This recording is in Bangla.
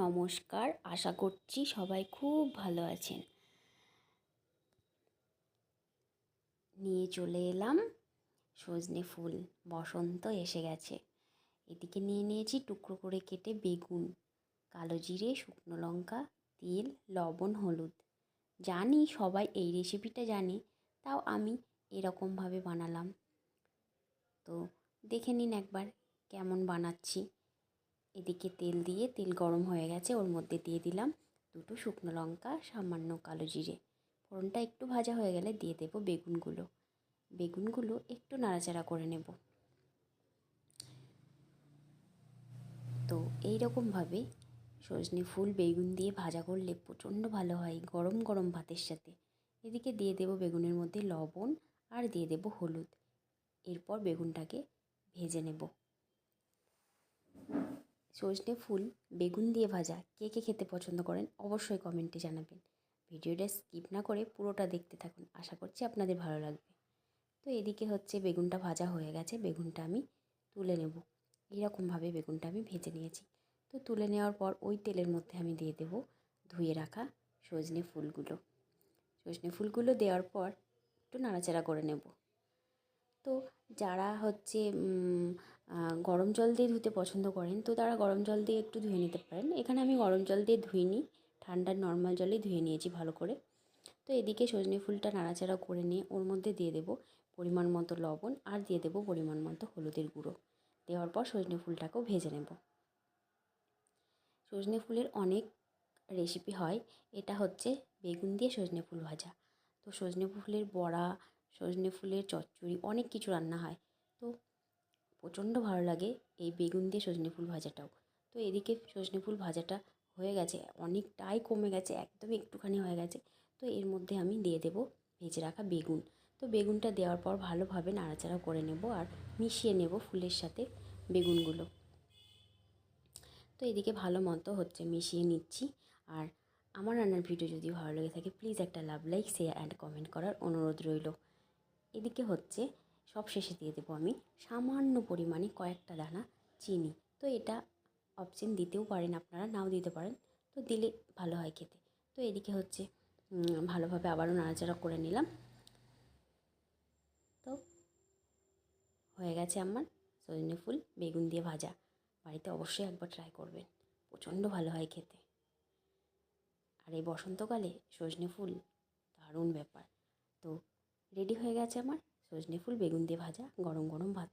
নমস্কার, আশা করছি সবাই খুব ভালো আছেন। নিয়ে চলে এলাম সজনে ফুল। বসন্ত এসে গেছে। এদিকে নিয়ে নিয়েছি টুকরো করে কেটে বেগুন, কালো জিরে, শুকনো লঙ্কা, তেল, লবণ, হলুদ। জানি সবাই এই রেসিপিটা জানে, তাও আমি এরকমভাবে বানালাম। তো দেখে নিন একবার কেমন বানাচ্ছি। এদিকে তেল গরম হয়ে গেছে, ওর মধ্যে দিয়ে দিলাম দুটো শুকনো লঙ্কা, সামান্য কালো জিরে। ফোড়নটা একটু ভাজা হয়ে গেলে দিয়ে দেব বেগুনগুলো একটু নাড়াচাড়া করে নেব। তো এই রকমভাবে সজনে ফুল বেগুন দিয়ে ভাজা করলে প্রচণ্ড ভালো হয় গরম গরম ভাতের সাথে। এদিকে দিয়ে দেব বেগুনের মধ্যে লবণ আর দিয়ে দেব হলুদ। এরপর বেগুনটাকে ভেজে নেব। সজনে ফুল বেগুন দিয়ে ভাজা কে কে খেতে পছন্দ করেন অবশ্যই কমেন্টে জানাবেন। ভিডিওটা স্কিপ না করে পুরোটা দেখতে থাকুন, আশা করছি আপনাদের ভালো লাগবে। তো এদিকে হচ্ছে বেগুনটা ভাজা হয়ে গেছে, বেগুনটা আমি তুলে নেব। এরকমভাবে বেগুনটা আমি ভেজে নিয়েছি। তো তুলে নেওয়ার পর ওই তেলের মধ্যে আমি দিয়ে দেব ধুয়ে রাখা সজনে ফুলগুলো দেওয়ার পর একটু নাড়াচাড়া করে নেব। তো যারা হচ্ছে গরম জল দিয়ে ধুতে পছন্দ করেন, তো তারা গরম জল দিয়ে একটু ধুয়ে নিতে পারেন। এখানে আমি গরম জল দিয়ে ধুইনি, ঠান্ডা নর্মাল জলেই ধুয়ে নিয়েছি ভালো করে। তো এদিকে সজনে ফুলটা নাড়াচাড়া করে নিয়ে ওর মধ্যে দিয়ে দেব পরিমাণ মতো লবণ আর দিয়ে দেব পরিমাণ মতো হলুদের গুঁড়ো। দেওয়ার পর সজনে ফুলটাকেও ভেজে নেব। সজনে ফুলের অনেক রেসিপি হয়, এটা হচ্ছে বেগুন দিয়ে সজনে ফুল ভাজা। তো সজনে ফুলের বড়া, সজনে ফুলের চচ্চড়ি, অনেক কিছু রান্না হয়। তো প্রচণ্ড ভালো লাগে এই বেগুন দিয়ে সজনে ফুল ভাজাটাও। তো এদিকে সজনে ফুল ভাজাটা হয়ে গেছে, অনেকটাই কমে গেছে, একদমই একটুখানি হয়ে গেছে। তো এর মধ্যে আমি দিয়ে দেব ভেজে রাখা বেগুন। তো বেগুনটা দেওয়ার পর ভালোভাবে নাড়াচাড়া করে নেব আর মিশিয়ে নেব ফুলের সাথে বেগুনগুলো। তো এদিকে ভালো মতো হচ্ছে মিশিয়ে নিচ্ছি। আর আমার রান্নার ভিডিও যদি ভালো লেগে থাকে প্লিজ একটা লাইক, শেয়ার অ্যান্ড কমেন্ট করার অনুরোধ রইল। এদিকে হচ্ছে সব শেষে দিয়ে দেবো আমি সামান্য পরিমাণে কয়েকটা দানা চিনি। তো এটা অপশন দিতেও পারেন, আপনারা নাও দিতে পারেন, তো দিলে ভালো হয় খেতে। তো এদিকে হচ্ছে ভালোভাবে আবারও নাড়াচাড়া করে নিলাম। তো হয়ে গেছে আমার সজনে ফুল বেগুন দিয়ে ভাজা। বাড়িতে অবশ্যই একবার ট্রাই করবেন, প্রচণ্ড ভালো হয় খেতে। আর এই বসন্তকালে সজনে ফুল দারুণ ব্যাপার। তো রেডি হয়ে গেছে আমার সজনে ফুল বেগুন দিয়ে ভাজা গরম গরম ভাত।